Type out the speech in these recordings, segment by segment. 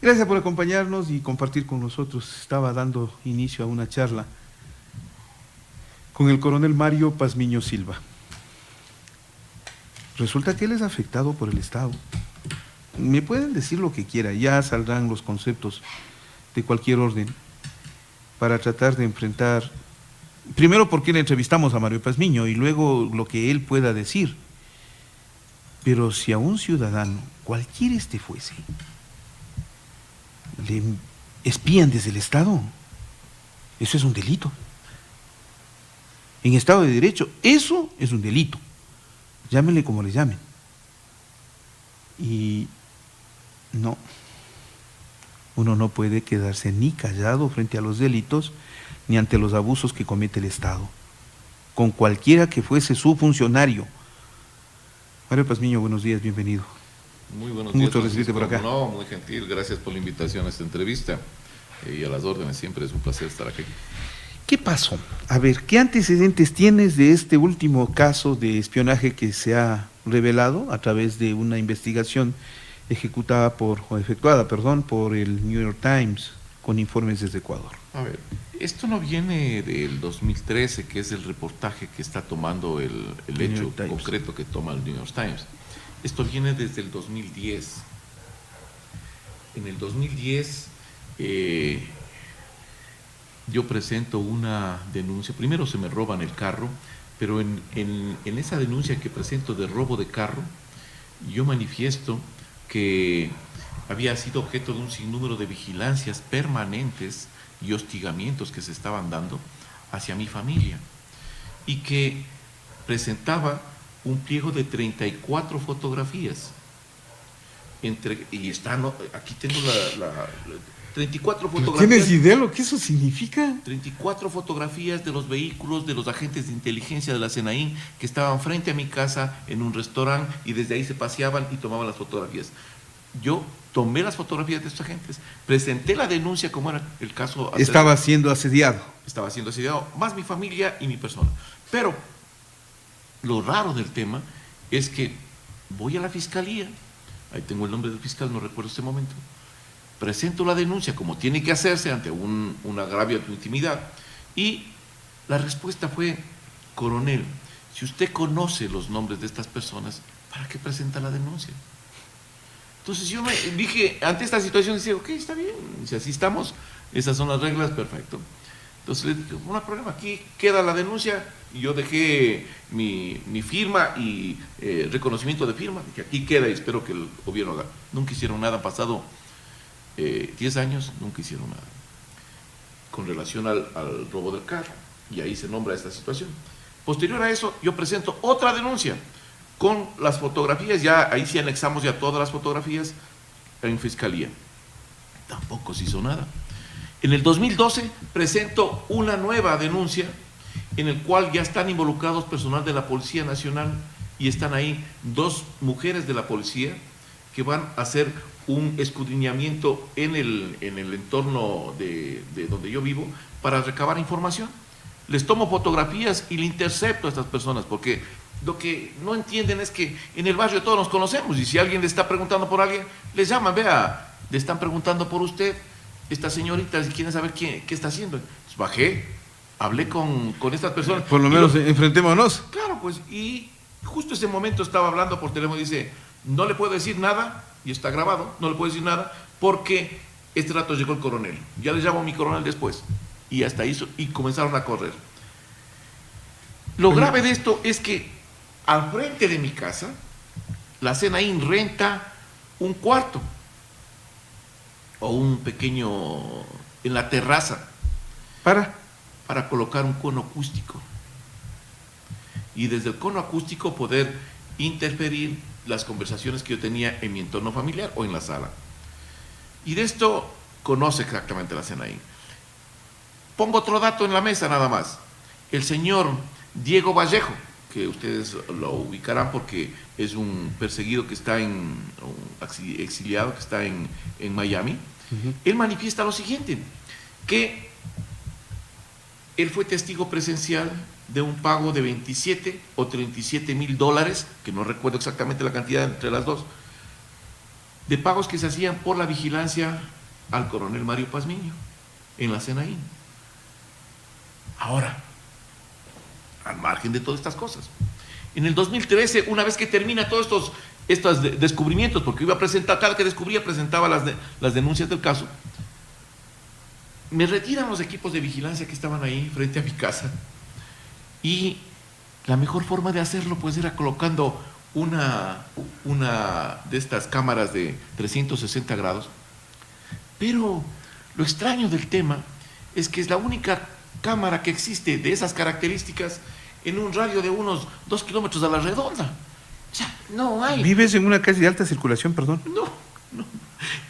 Gracias por acompañarnos y compartir con nosotros. Estaba dando inicio a una charla con el coronel Mario Pazmiño Silva. Resulta que él es afectado por el Estado. Me pueden decir lo que quiera, ya saldrán los conceptos de cualquier orden para tratar de enfrentar, primero porque le entrevistamos a Mario Pazmiño y luego lo que él pueda decir. Pero si a un ciudadano, cualquiera este fuese, le espían desde el Estado, eso es un delito. En Estado de Derecho, eso es un delito. Llámenle como le llamen. Y no, uno no puede quedarse ni callado frente a los delitos ni ante los abusos que comete el Estado, con cualquiera que fuese su funcionario. Mario Pazmiño, buenos días, bienvenido. Muy buenos Un días, gusto recibirte por acá. No, muy gentil, gracias por la invitación a esta entrevista y a las órdenes, siempre es un placer estar aquí. ¿Qué pasó? A ver, ¿qué antecedentes tienes de este último caso de espionaje que se ha revelado a través de una investigación efectuada por el New York Times con informes desde Ecuador? A ver, esto no viene del 2013, que es el reportaje que está tomando el hecho concreto que toma el New York Times. Esto viene desde el 2010. En el 2010 yo presento una denuncia. Primero se me roban el carro, pero en esa denuncia que presento de robo de carro, yo manifiesto que había sido objeto de un sinnúmero de vigilancias permanentes y hostigamientos que se estaban dando hacia mi familia, y que presentaba un pliego de 34 fotografías. Aquí tengo la 34 fotografías. ¿Tienes idea de lo que eso significa? 34 fotografías de los vehículos de los agentes de inteligencia de la SENAIN que estaban frente a mi casa en un restaurante, y desde ahí se paseaban y tomaban las fotografías. Yo tomé las fotografías de estos agentes, presenté la denuncia como era el caso. Estaba siendo asediado. Estaba siendo asediado, más mi familia y mi persona. Pero lo raro del tema es que voy a la fiscalía, ahí tengo el nombre del fiscal, no recuerdo este momento, presento la denuncia como tiene que hacerse ante un agravio a tu intimidad, y la respuesta fue: coronel, si usted conoce los nombres de estas personas, ¿para qué presenta la denuncia? Entonces yo me dije, ante esta situación, decía, ok, está bien, si así estamos, esas son las reglas, perfecto. Entonces le dije, no hay problema, aquí queda la denuncia, y yo dejé mi firma y reconocimiento de firma, que aquí queda, y espero que el gobierno haga. Nunca hicieron nada, han pasado 10 años, nunca hicieron nada con relación al robo del carro, y ahí se nombra esta situación. Posterior a eso, yo presento otra denuncia con las fotografías, ya ahí sí anexamos ya todas las fotografías en fiscalía. Tampoco se hizo nada. En el 2012 presento una nueva denuncia en el cual ya están involucrados personal de la Policía Nacional, y están ahí 2 mujeres de la policía que van a hacer un escudriñamiento en el entorno de donde yo vivo para recabar información. Les tomo fotografías y le intercepto a estas personas, porque lo que no entienden es que en el barrio todos nos conocemos, y si alguien le está preguntando por alguien, les llaman, vea, le están preguntando por usted, esta señorita, si quieren saber qué está haciendo. Entonces bajé, hablé con estas personas. Por lo menos enfrentémonos. Claro, pues, y justo ese momento estaba hablando por teléfono y dice, no le puedo decir nada, y está grabado, no le puedo decir nada, porque este rato llegó el coronel, ya le llamo a mi coronel después, y hasta hizo, y comenzaron a correr. Lo grave de esto es que al frente de mi casa, la SENAIN renta un cuarto o un pequeño en la terraza para colocar un cono acústico, y desde el cono acústico poder interferir las conversaciones que yo tenía en mi entorno familiar o en la sala. Y de esto conoce exactamente la SENAIN. Pongo otro dato en la mesa nada más. El señor Diego Vallejo, que ustedes lo ubicarán porque es un perseguido que está exiliado, que está en Miami. Él manifiesta lo siguiente, que él fue testigo presencial de un pago de 27 o 37 mil dólares, que no recuerdo exactamente la cantidad entre las dos, de pagos que se hacían por la vigilancia al coronel Mario Pazmiño en la Senaín. Ahora, al margen de todas estas cosas, en el 2013, una vez que termina todos estos descubrimientos, porque iba a presentar, cada que descubría presentaba las denuncias del caso, me retiran los equipos de vigilancia que estaban ahí frente a mi casa, y la mejor forma de hacerlo pues era colocando una de estas cámaras de 360 grados, pero lo extraño del tema es que es la única cámara que existe de esas características en un radio de unos 2 kilómetros a la redonda. O sea, no hay. ¿Vives en una calle de alta circulación, perdón? No.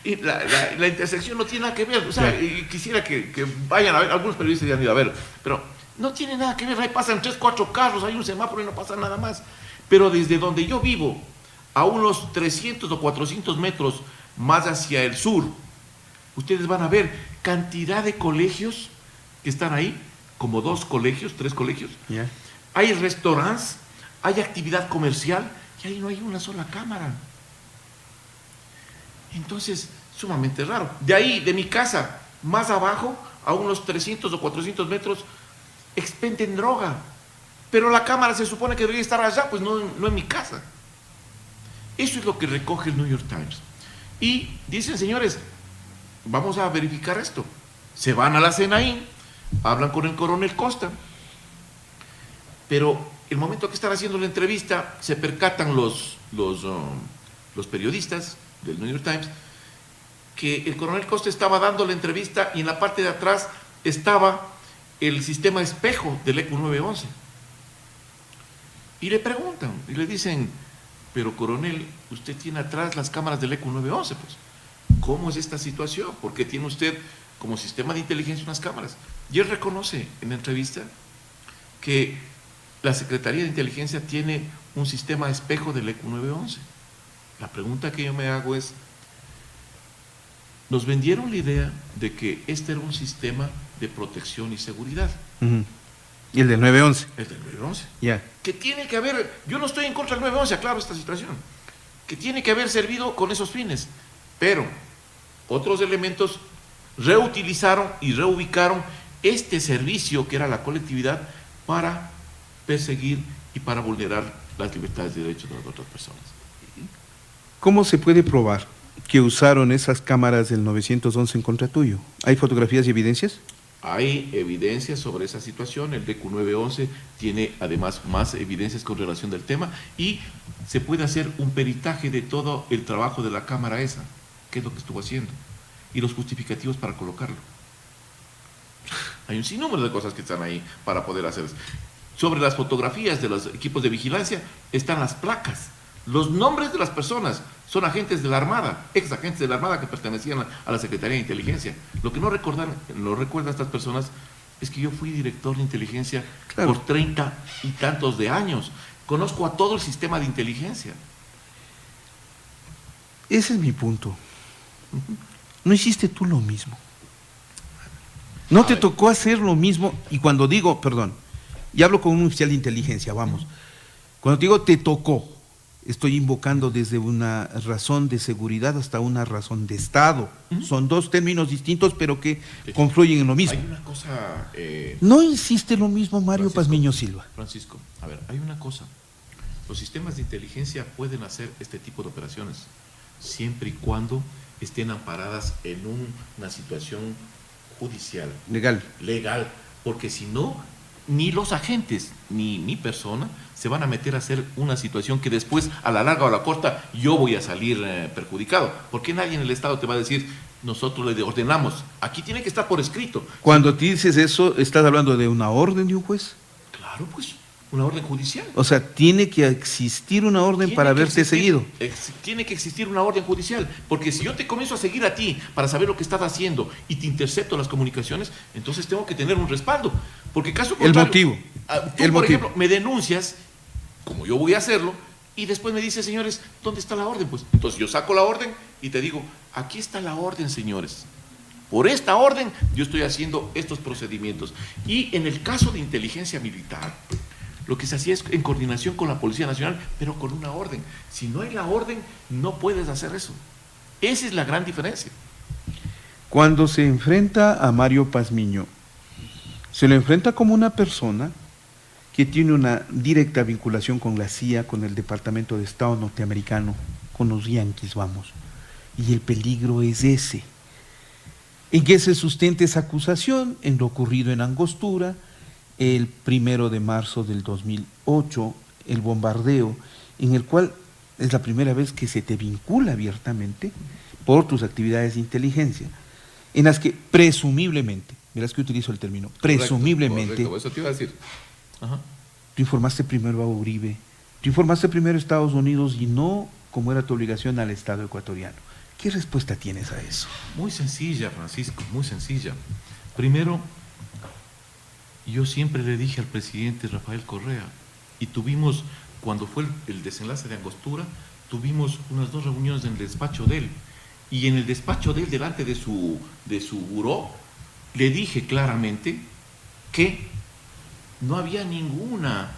Y la intersección no tiene nada que ver. O sea, y quisiera que vayan a ver, algunos periodistas ya han ido a ver, pero no tiene nada que ver. Ahí pasan 3, 4 carros, hay un semáforo y no pasa nada más. Pero desde donde yo vivo, a unos 300 o 400 metros más hacia el sur, ustedes van a ver cantidad de colegios que están ahí, como 2 colegios, 3 colegios. Yeah. Hay restaurantes, hay actividad comercial y ahí no hay una sola cámara. Entonces, sumamente raro. De ahí, de mi casa, más abajo, a unos 300 o 400 metros, expenden droga. Pero la cámara se supone que debería estar allá, pues no en mi casa. Eso es lo que recoge el New York Times. Y dicen, señores, vamos a verificar esto. Se van a la Senaín, hablan con el coronel Costa, pero el momento que están haciendo la entrevista, se percatan los periodistas del New York Times que el coronel Costa estaba dando la entrevista y en la parte de atrás estaba el sistema espejo del ECU 911. Y le preguntan, y le dicen, pero coronel, usted tiene atrás las cámaras del ECU 911, pues, ¿cómo es esta situación? ¿Por qué tiene usted como sistema de inteligencia unas cámaras? Y él reconoce en la entrevista que la Secretaría de Inteligencia tiene un sistema espejo del ECU 911. La pregunta que yo me hago es, nos vendieron la idea de que este era un sistema de protección y seguridad. Uh-huh. ¿Y el del 911? El del 911. Ya. Yeah. Que tiene que haber, yo no estoy en contra del 911, aclaro esta situación, que tiene que haber servido con esos fines, pero otros elementos reutilizaron y reubicaron este servicio que era la colectividad para perseguir y para vulnerar las libertades y derechos de las otras personas. ¿Cómo se puede probar que usaron esas cámaras del 911 en contra tuyo? ¿Hay fotografías y evidencias? Hay evidencias sobre esa situación, el DECU 911 tiene además más evidencias con relación del tema y se puede hacer un peritaje de todo el trabajo de la cámara esa, qué es lo que estuvo haciendo, y los justificativos para colocarlo. Hay un sinnúmero de cosas que están ahí para poder hacer eso. Sobre las fotografías de los equipos de vigilancia están las placas. Los nombres de las personas son agentes de la Armada, ex agentes de la Armada que pertenecían a la Secretaría de Inteligencia. Lo que no recuerdan estas personas es que yo fui director de inteligencia por 30 y tantos de años. Conozco a todo el sistema de inteligencia. Ese es mi punto. ¿No hiciste tú lo mismo? ¿No te tocó hacer lo mismo? Y cuando digo, perdón, y hablo con un oficial de inteligencia, vamos. Cuando digo te tocó, estoy invocando desde una razón de seguridad hasta una razón de Estado. Son 2 términos distintos, pero que confluyen en lo mismo. Hay una cosa... ¿No hiciste lo mismo, Mario Pazmiño Silva? Francisco, a ver, hay una cosa. Los sistemas de inteligencia pueden hacer este tipo de operaciones siempre y cuando estén amparadas en una situación judicial. Legal, porque si no, ni los agentes, ni mi persona, se van a meter a hacer una situación que después, a la larga o a la corta, yo voy a salir perjudicado. Porque nadie en el Estado te va a decir, nosotros le ordenamos. Aquí tiene que estar por escrito. Cuando te dices eso, ¿estás hablando de una orden de un juez? Claro, pues, una orden judicial. O sea, tiene que existir una orden para verte seguido. Tiene que existir una orden judicial, porque si yo te comienzo a seguir a ti para saber lo que estás haciendo y te intercepto las comunicaciones, entonces tengo que tener un respaldo. Porque caso contrario, el motivo. Tú, por ejemplo, me denuncias, como yo voy a hacerlo, y después me dices, señores, ¿dónde está la orden? Pues entonces yo saco la orden y te digo, aquí está la orden, señores. Por esta orden yo estoy haciendo estos procedimientos. Y en el caso de inteligencia militar, lo que se hacía es en coordinación con la Policía Nacional, pero con una orden. Si no hay la orden, no puedes hacer eso. Esa es la gran diferencia. Cuando se enfrenta a Mario Pazmiño, se lo enfrenta como una persona que tiene una directa vinculación con la CIA, con el Departamento de Estado norteamericano, con los yanquis, vamos. Y el peligro es ese. ¿En qué se sustenta esa acusación? En lo ocurrido en Angostura, el 1 de marzo del 2008, el bombardeo, en el cual es la primera vez que se te vincula abiertamente por tus actividades de inteligencia, en las que presumiblemente, verás que utilizo el término, presumiblemente, correcto, eso te iba a decir. Ajá. Tú informaste primero a Uribe, tú informaste primero a Estados Unidos y no, como era tu obligación, al Estado ecuatoriano. ¿Qué respuesta tienes a eso? Muy sencilla, Francisco, muy sencilla. Primero, yo siempre le dije al presidente Rafael Correa, y tuvimos, cuando fue el desenlace de Angostura, tuvimos unas 2 reuniones en el despacho de él, y en el despacho de él, delante de su buró, le dije claramente que no había ninguna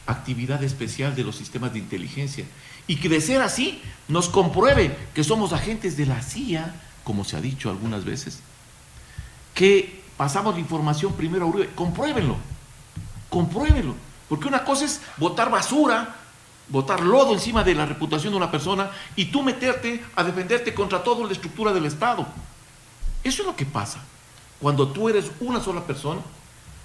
actividad especial de los sistemas de inteligencia, y que de ser así, nos compruebe que somos agentes de la CIA, como se ha dicho algunas veces, que pasamos la información primero a Uribe. Compruébenlo, porque una cosa es botar basura, botar lodo encima de la reputación de una persona y tú meterte a defenderte contra toda la estructura del Estado. Eso es lo que pasa. Cuando tú eres una sola persona,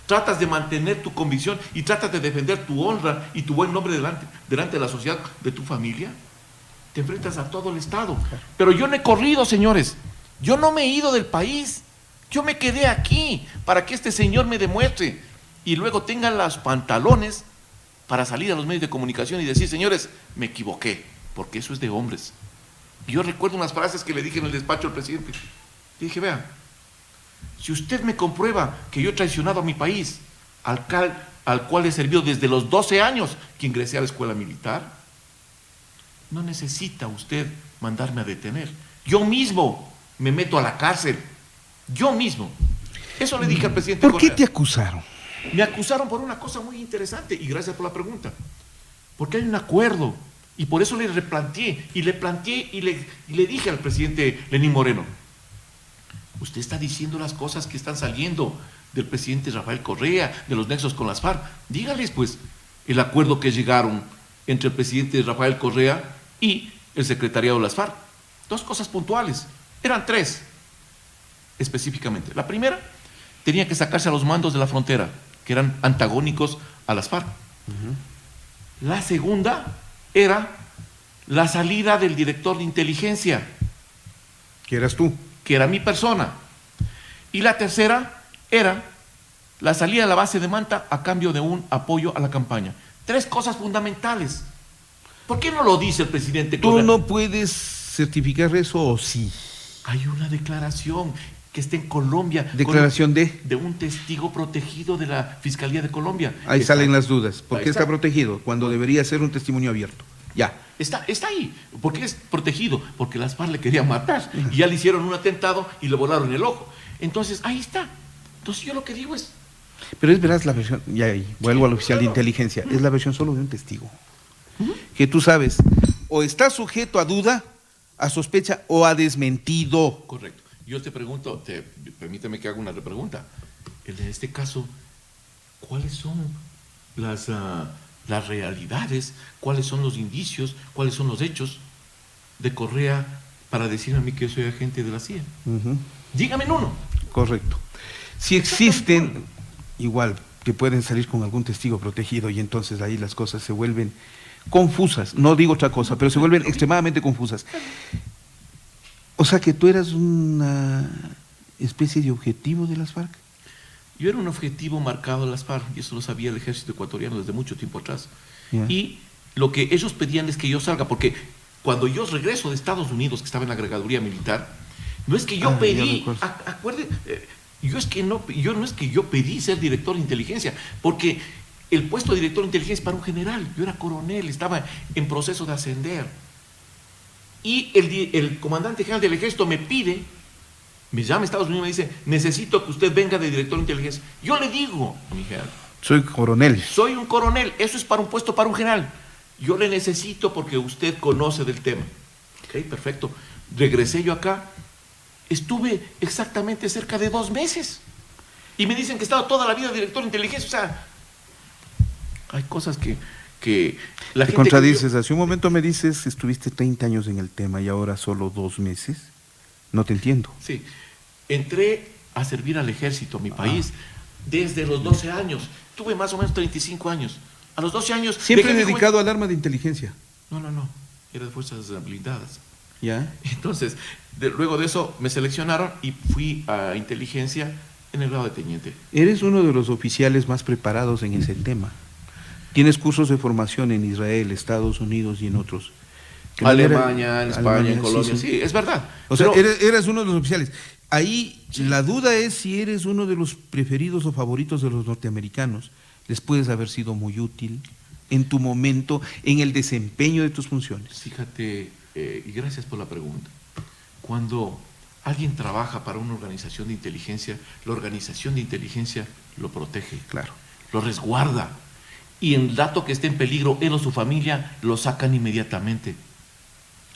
tratas de mantener tu convicción y tratas de defender tu honra y tu buen nombre delante de la sociedad, de tu familia, te enfrentas a todo el Estado. Pero yo no he corrido, señores. Yo no me he ido del país. Yo me quedé aquí para que este señor me demuestre y luego tenga los pantalones para salir a los medios de comunicación y decir, señores, me equivoqué, porque eso es de hombres. Y yo recuerdo unas frases que le dije en el despacho al presidente. Le dije, vea, si usted me comprueba que yo he traicionado a mi país, al cual he servido desde los 12 años que ingresé a la escuela militar, no necesita usted mandarme a detener. Yo mismo me meto a la cárcel. Yo mismo. Eso le dije al presidente ¿Por qué Correa. te acusaron? Me acusaron por una cosa muy interesante, y gracias por la pregunta. Porque hay un acuerdo, y por eso le replanteé, y le dije al presidente Lenín Moreno, usted está diciendo las cosas que están saliendo del presidente Rafael Correa, de los nexos con las FARC. Dígales, pues, el acuerdo que llegaron entre el presidente Rafael Correa y el secretariado de las FARC. 2 cosas puntuales. Eran 3, específicamente. La primera, tenía que sacarse a los mandos de la frontera, que eran antagónicos a las FARC. La segunda era la salida del director de inteligencia, ¿Qué eras tú? que era mi persona. Y la tercera era la salida de la base de Manta a cambio de un apoyo a la campaña. 3 cosas fundamentales. ¿Por qué no lo dice el presidente Correa? ¿Tú no puedes certificar eso o sí? Hay una declaración que está en Colombia. ¿Declaración de? De un testigo protegido de la Fiscalía de Colombia. Ahí salen las dudas. ¿Por Ahí qué está está protegido cuando debería ser un testimonio abierto? Ya. Está ahí. ¿Por qué es protegido? Porque las FARC le querían matar y ya le hicieron un atentado y le volaron el ojo. Entonces, ahí está. Entonces yo lo que digo es... Pero es verás la versión, ya ahí, vuelvo al oficial de inteligencia, es la versión solo de un testigo. Que tú sabes, o está sujeto a duda, a sospecha o a desmentido. Correcto. Yo te pregunto, permíteme que haga una pregunta. En este caso, ¿cuáles son las realidades? ¿Cuáles son los indicios? ¿Cuáles son los hechos de Correa para decirme a mí que yo soy agente de la CIA? Dígame en uno. Correcto. Si existen, igual, que pueden salir con algún testigo protegido y entonces ahí las cosas se vuelven confusas. No digo otra cosa, pero se vuelven extremadamente confusas. O sea que tú eras una especie de objetivo de las FARC. Yo era un objetivo marcado de las FARC, y eso lo sabía el ejército ecuatoriano desde mucho tiempo atrás. Yeah. Y lo que ellos pedían es que yo salga, porque cuando yo regreso de Estados Unidos, que estaba en la agregaduría militar, no es que yo pedí, yo no es que yo pedí ser director de inteligencia, porque el puesto de director de inteligencia es para un general. Yo era coronel, estaba en proceso de ascender. Y el comandante general del ejército me llama a Estados Unidos y me dice, necesito que usted venga de director de inteligencia. Yo le digo, mi general, soy coronel. Soy un coronel, eso es para un puesto para un general. Yo le necesito porque usted conoce del tema. Ok, perfecto. regresé yo acá, estuve exactamente cerca de 2 meses. Y me dicen que he estado toda la vida director de inteligencia. O sea, hay cosas que la Te gente... contradices. Hace un momento me dices que estuviste 30 años en el tema y ahora solo 2 meses. No te entiendo. Sí, entré a servir al ejército, a mi país, desde los 12 años. Tuve más o menos 35 años. A los 12 años... Siempre dedicado al arma de inteligencia. No. Era de fuerzas blindadas. ¿Ya? Entonces, luego de eso me seleccionaron y fui a inteligencia en el grado de teniente. Eres uno de los oficiales más preparados en ese tema. Tienes cursos de formación en Israel, Estados Unidos y en otros. Alemania, en España, en Colombia. Sí, es verdad. O sea, eres uno de los oficiales. Ahí la duda es si eres uno de los preferidos o favoritos de los norteamericanos. Les puedes haber sido muy útil en tu momento, en el desempeño de tus funciones. Fíjate, y gracias por la pregunta. Cuando alguien trabaja para una organización de inteligencia, la organización de inteligencia lo protege, Claro. lo resguarda. Y en dato que esté en peligro, él o su familia lo sacan inmediatamente.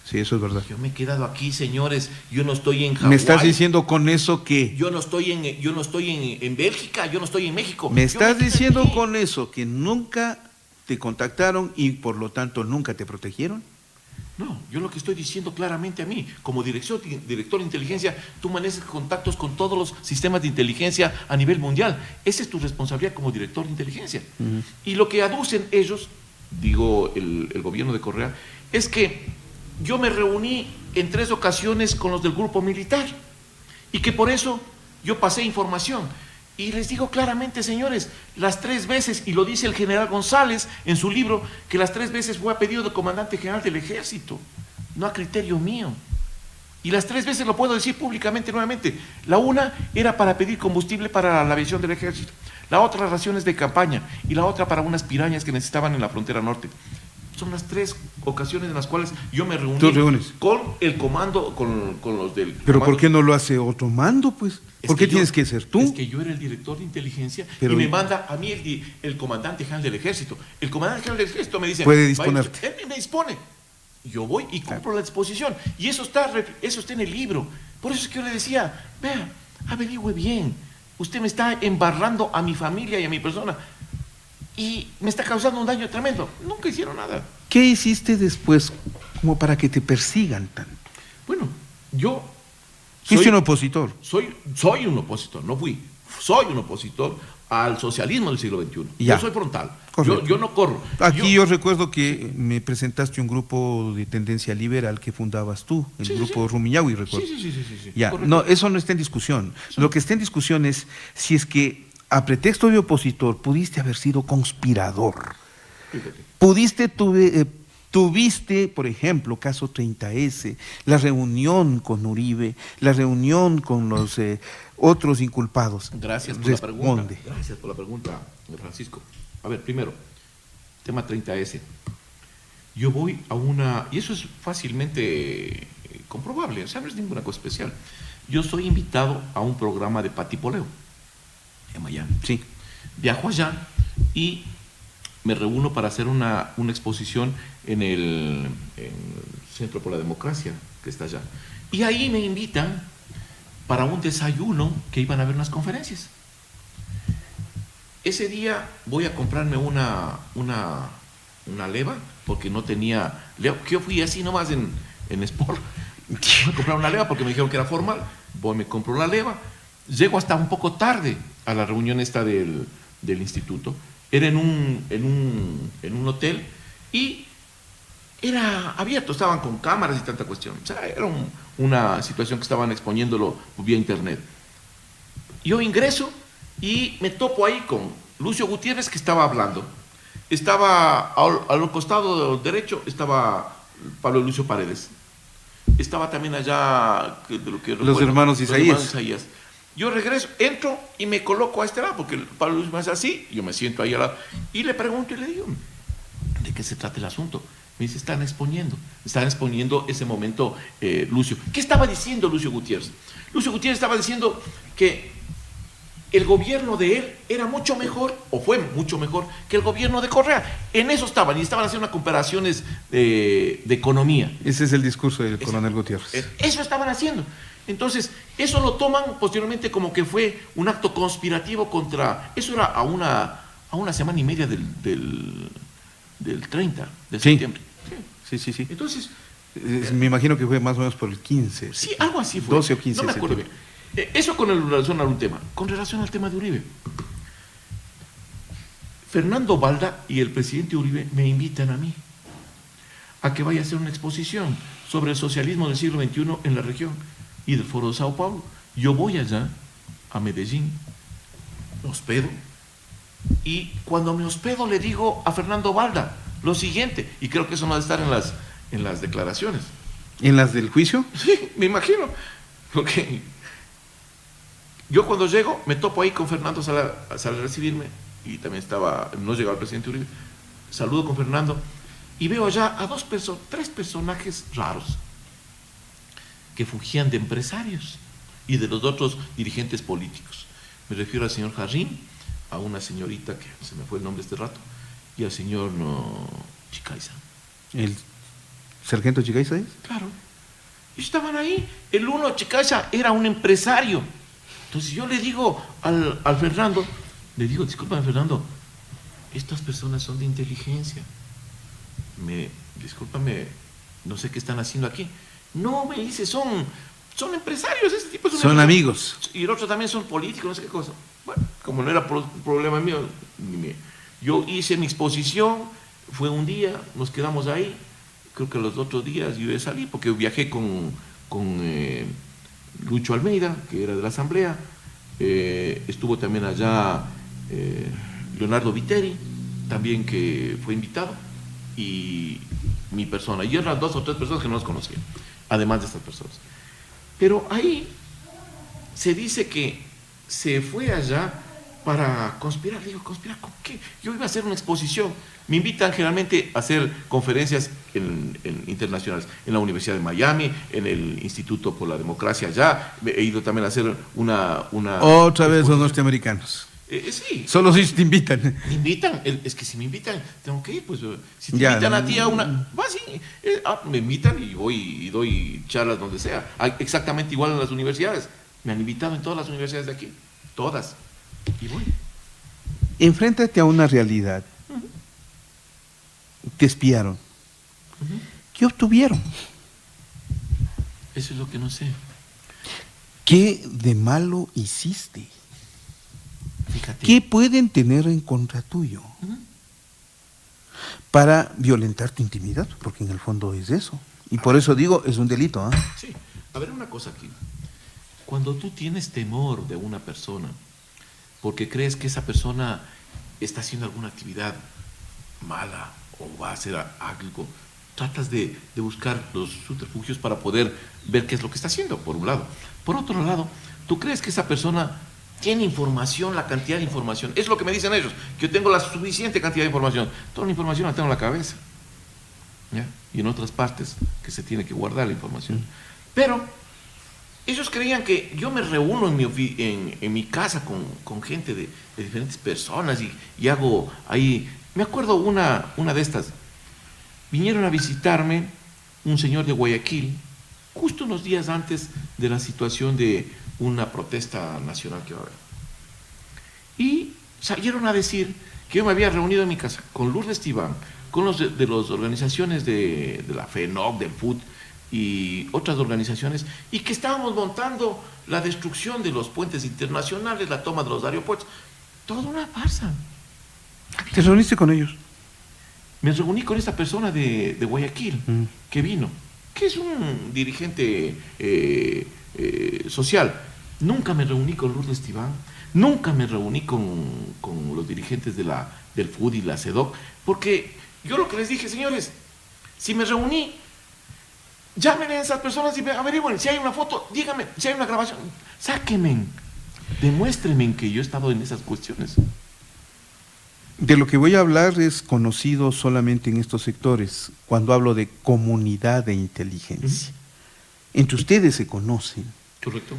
Sí, eso es verdad. Yo me he quedado aquí, señores. Yo no estoy en Hawái. ¿Me estás diciendo con eso que? Yo no estoy en Bélgica, yo no estoy en México. ¿Me estás diciendo aquí. con eso que nunca te contactaron y por lo tanto nunca te protegieron? No, yo lo que estoy diciendo claramente a mí, como director de inteligencia, tú manejas contactos con todos los sistemas de inteligencia a nivel mundial. Esa es tu responsabilidad como director de inteligencia. Y lo que aducen ellos, digo el gobierno de Correa, es que yo me reuní en 3 ocasiones con los del grupo militar y que por eso yo pasé información. Y les digo claramente, señores, las 3 veces, y lo dice el general González en su libro, que las 3 veces fue a pedido del comandante general del ejército, no a criterio mío. Y las 3 veces lo puedo decir públicamente nuevamente. La una era para pedir combustible para la aviación del ejército, la otra raciones de campaña y la otra para unas pirañas que necesitaban en la frontera norte. Son las 3 ocasiones en las cuales yo me reuní con el comando, con los del... ¿Pero comando. por qué no lo hace otro mando, pues? ¿Por qué tienes que ser tú? Es que yo era el director de inteligencia y me manda a mí el comandante general del ejército. El comandante general del ejército me dice... Puede disponerte. Él me dispone. Yo voy y cumplo la disposición. Y eso está en el libro. Por eso es que yo le decía, vea, averigüe bien. Usted me está embarrando a mi familia y a mi persona. Y me está causando un daño tremendo. Nunca hicieron nada. ¿Qué hiciste después como para que te persigan tanto? Bueno, yo... Fuiste un opositor. Soy un opositor, no fui. Soy un opositor al socialismo del siglo XXI. Ya. Yo soy frontal. Yo no corro. Aquí yo recuerdo que me presentaste un grupo de tendencia liberal que fundabas tú, el grupo Rumiñahui, recuerdo. Sí. Ya, Correcto. no, eso no está en discusión. Lo que está en discusión es si es que a pretexto de opositor pudiste haber sido conspirador. Fíjate. Tuviste, por ejemplo, caso 30S, la reunión con Uribe, la reunión con los otros inculpados. Gracias por la pregunta. Gracias por la pregunta, Francisco. A ver, primero, tema 30S. Yo voy a una... Y eso es fácilmente comprobable, o sea, no es ninguna cosa especial. Yo soy invitado a un programa de patipoleo en Miami. Sí. Viajo allá y me reúno para hacer una exposición en el Centro por la Democracia, que está allá. Y ahí me invitan para un desayuno que iban a haber unas conferencias. Ese día voy a comprarme una leva, porque no tenía... Yo fui así nomás en Sport. Voy a comprar una leva porque me dijeron que era formal. Voy, me compro la leva. Llego hasta un poco tarde a la reunión esta del instituto. Era en un hotel y era abierto, estaban con cámaras y tanta cuestión. O sea, era una situación que estaban exponiéndolo vía internet. Yo ingreso y me topo ahí con Lucio Gutiérrez, que estaba hablando. Estaba al costado derecho, estaba Pablo Lucio Paredes. Estaba también allá los hermanos Isaías. Yo regreso, entro y me coloco a este lado, porque Pablo Lucio me hace así, yo me siento ahí al lado, y le pregunto y le digo, ¿de qué se trata el asunto? Me dice, están exponiendo ese momento Lucio. ¿Qué estaba diciendo Lucio Gutiérrez? Lucio Gutiérrez estaba diciendo que el gobierno de él era mucho mejor, o fue mucho mejor, que el gobierno de Correa. En eso estaban, y estaban haciendo unas comparaciones de economía. Ese es el discurso del coronel Gutiérrez. Eso estaban haciendo. Entonces, eso lo toman posteriormente como que fue un acto conspirativo contra... Eso era a una semana y media del 30 de septiembre. Sí. Entonces... me imagino que fue más o menos por el 15. Sí, algo así fue. 12 o 15 no me acuerdo septiembre. bien. Eso con relación a un tema. Con relación al tema de Uribe. Fernando Balda y el presidente Uribe me invitan a mí a que vaya a hacer una exposición sobre el socialismo del siglo XXI en la región y del Foro de Sao Paulo. Yo voy allá, a Medellín, me hospedo, y cuando me hospedo le digo a Fernando Balda lo siguiente, y creo que eso no ha de estar en las declaraciones. ¿En las del juicio? Sí, me imagino. Porque yo cuando llego me topo ahí con Fernando, sale a recibirme, y también no llegaba el presidente Uribe. Saludo con Fernando y veo allá a tres personajes raros que fungían de empresarios y de los otros dirigentes políticos. Me refiero al señor Jarrín, a una señorita que se me fue el nombre este rato, y al señor Chicaiza. ¿El sargento Chicaiza es? Claro. Y estaban ahí. El uno, Chicaiza, era un empresario. Entonces yo le digo al Fernando, le digo, discúlpame Fernando, estas personas son de inteligencia. Discúlpame, no sé qué están haciendo aquí. No, me dice, son empresarios, ese tipo son amigos. Y el otro también son políticos, no sé qué cosa. Bueno, como no era problema mío, yo hice mi exposición, fue un día, nos quedamos ahí. Creo que los otros días yo salí porque viajé con Lucho Almeida, que era de la Asamblea. Estuvo también allá Leonardo Viteri, también que fue invitado, y mi persona. Y eran 2 o 3 personas que no los conocía, además de estas personas. Pero ahí se dice que se fue allá para conspirar. Digo, ¿conspirar con qué? Yo iba a hacer una exposición. Me invitan generalmente a hacer conferencias internacionales, en la Universidad de Miami, en el Instituto por la Democracia allá. He ido también a hacer una Otra vez los norteamericanos. Sí. Solo si te invitan. Me invitan, es que si me invitan, tengo que ir, pues si te invitan a ti a una... me invitan y voy y doy charlas donde sea. Exactamente igual en las universidades. Me han invitado en todas las universidades de aquí, todas. Y voy. Enfréntate a una realidad. Te espiaron. ¿Qué obtuvieron? Eso es lo que no sé. ¿Qué de malo hiciste? Fíjate. ¿Qué pueden tener en contra tuyo? Para violentar tu intimidad, porque en el fondo es eso. Y por eso digo, es un delito. Sí. A ver, una cosa aquí. Cuando tú tienes temor de una persona, porque crees que esa persona está haciendo alguna actividad mala o va a hacer algo, tratas de buscar los subterfugios para poder ver qué es lo que está haciendo, por un lado. Por otro lado, tú crees que esa persona tiene información, la cantidad de información. Es lo que me dicen ellos, que yo tengo la suficiente cantidad de información. Toda la información la tengo en la cabeza, ¿ya? Y en otras partes que se tiene que guardar la información. Pero ellos creían que yo me reúno en mi casa con gente de diferentes personas y hago ahí... Me acuerdo una de estas. Vinieron a visitarme un señor de Guayaquil, justo unos días antes de la situación de una protesta nacional que va a haber. Y salieron a decir que yo me había reunido en mi casa con Lourdes Tibán, con los de las organizaciones de la FENOC, del FUT y otras organizaciones, y que estábamos montando la destrucción de los puentes internacionales, la toma de los aeropuertos. Toda una farsa. ¿Te reuniste con ellos? Me reuní con esta persona de Guayaquil, que vino, que es un dirigente social. Nunca me reuní con Lourdes Tibán, nunca me reuní con los dirigentes del FUD y la CEDOC, porque yo lo que les dije, señores, si me reuní, llamen a esas personas y averigüen si hay una foto, díganme, si hay una grabación, sáquenme, demuéstrenme que yo he estado en esas cuestiones. De lo que voy a hablar es conocido solamente en estos sectores, cuando hablo de comunidad de inteligencia. Entre ustedes se conocen. Correcto.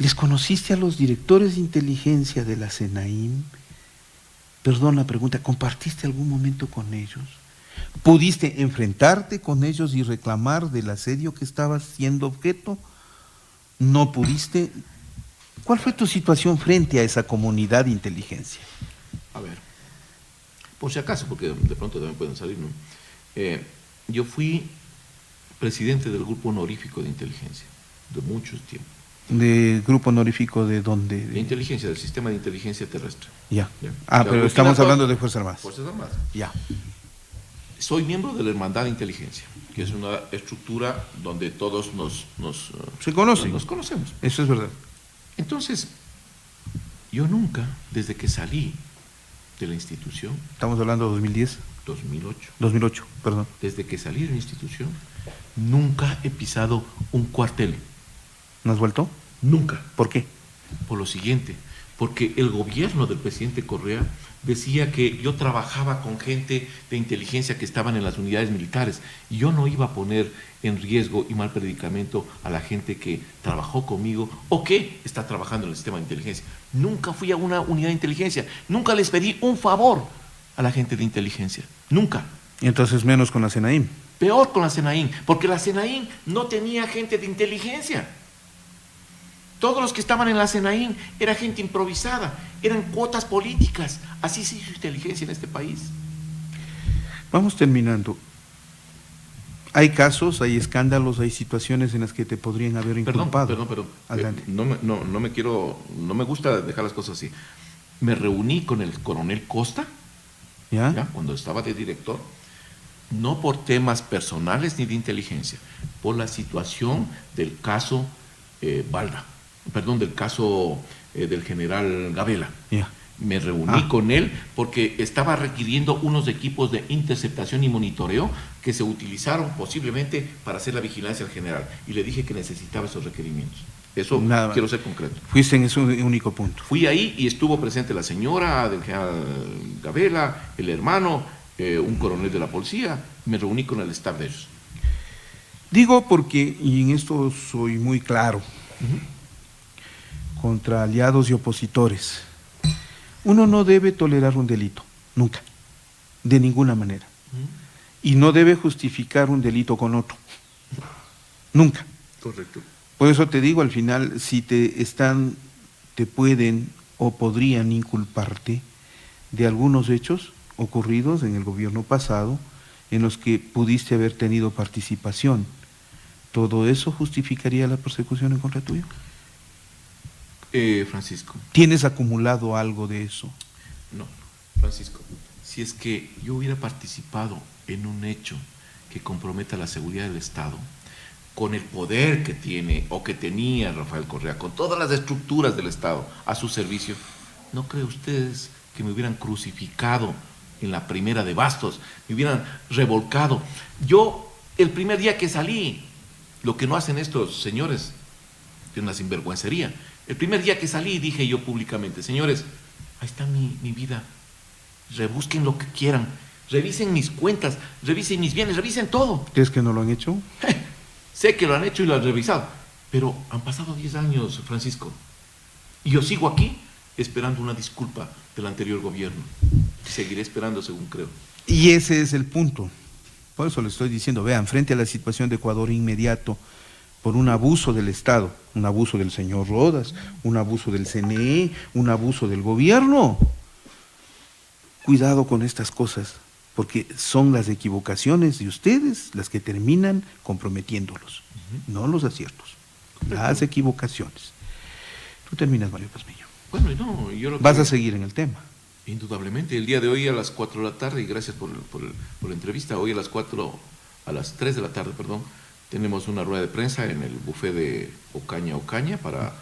¿Les conociste a los directores de inteligencia de la SENAIM? Perdón la pregunta, ¿compartiste algún momento con ellos? ¿Pudiste enfrentarte con ellos y reclamar del asedio que estabas siendo objeto? ¿No pudiste? ¿Cuál fue tu situación frente a esa comunidad de inteligencia? A ver, por si acaso, porque de pronto también pueden salir, ¿no? Yo fui presidente del grupo honorífico de inteligencia de muchos tiempos. ¿De grupo honorífico de dónde? De inteligencia, del sistema de inteligencia terrestre. Ya. Ya. Ah, pero estamos hablando de Fuerzas Armadas. Fuerzas Armadas. Ya. Soy miembro de la Hermandad de Inteligencia, que es una estructura donde todos Se conocen. nos conocemos. Eso es verdad. Entonces, yo nunca, desde que salí de la institución, Estamos hablando de 2010, 2008, 2008, perdón. desde que salí de la institución, nunca he pisado un cuartel. ¿No has vuelto? Nunca. ¿Por qué? Por lo siguiente, porque el gobierno del presidente Correa decía que yo trabajaba con gente de inteligencia que estaban en las unidades militares y yo no iba a poner en riesgo y mal predicamento a la gente que trabajó conmigo o que está trabajando en el sistema de inteligencia. Nunca fui a una unidad de inteligencia, nunca les pedí un favor a la gente de inteligencia, nunca. Y entonces menos con la SENAIM. Peor con la SENAIM, porque la SENAIM no tenía gente de inteligencia. Todos los que estaban en la SENAIM era gente improvisada, eran cuotas políticas. Así se hizo inteligencia en este país. Vamos terminando. Hay casos, hay escándalos, hay situaciones en las que te podrían haber inculpado. Perdón. Adelante. No me gusta dejar las cosas así. Me reuní con el coronel Costa, ¿ya? Cuando estaba de director, no por temas personales ni de inteligencia, por la situación del caso Balda. Del caso del general Gabela. Yeah. Me reuní con él porque estaba requiriendo unos equipos de interceptación y monitoreo que se utilizaron posiblemente para hacer la vigilancia al general. Y le dije que necesitaba esos requerimientos. Eso quiero ser concreto. Fuiste en ese único punto. Fui ahí y estuvo presente la señora del general Gabela, el hermano, un coronel de la policía. Me reuní con el staff de ellos. Digo porque, y en esto soy muy claro, contra aliados y opositores, uno no debe tolerar un delito, nunca, de ninguna manera. Y no debe justificar un delito con otro, nunca. Correcto. Por eso te digo, al final, si te pueden o podrían inculparte de algunos hechos ocurridos en el gobierno pasado, en los que pudiste haber tenido participación, ¿todo eso justificaría la persecución en contra tuyo? Francisco. ¿Tienes acumulado algo de eso? No, Francisco. Si es que yo hubiera participado en un hecho que comprometa la seguridad del Estado, con el poder que tiene o que tenía Rafael Correa, con todas las estructuras del Estado a su servicio, ¿no creen ustedes que me hubieran crucificado en la primera de Bastos? Me hubieran revolcado. Yo, el primer día que salí, lo que no hacen estos señores, es una sinvergüencería. El primer día que salí dije yo públicamente, señores, ahí está mi vida, rebusquen lo que quieran, revisen mis cuentas, revisen mis bienes, revisen todo. ¿Crees que no lo han hecho? Sé que lo han hecho y lo han revisado, pero han pasado 10 años, Francisco, y yo sigo aquí esperando una disculpa del anterior gobierno. Seguiré esperando, según creo. Y ese es el punto. Por eso le estoy diciendo, vean, frente a la situación de Ecuador inmediato, por un abuso del Estado, un abuso del señor Rodas, un abuso del CNE, un abuso del gobierno. Cuidado con estas cosas, porque son las equivocaciones de ustedes las que terminan comprometiéndolos, no los aciertos, las equivocaciones. Tú terminas, Mario Pazmiño. Bueno, no, yo lo ¿Vas a seguir en el tema? Indudablemente, el día de hoy a las 4 de la tarde, y gracias por la entrevista, hoy a las 3 de la tarde, tenemos una rueda de prensa en el buffet de Ocaña para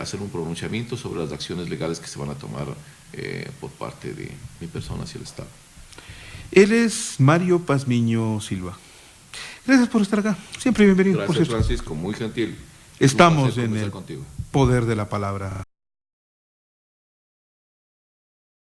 hacer un pronunciamiento sobre las acciones legales que se van a tomar por parte de mi persona hacia el Estado. Él es Mario Pazmiño Silva. Gracias por estar acá. Siempre bienvenido. Gracias, Francisco, muy gentil. Estamos en el poder de la palabra.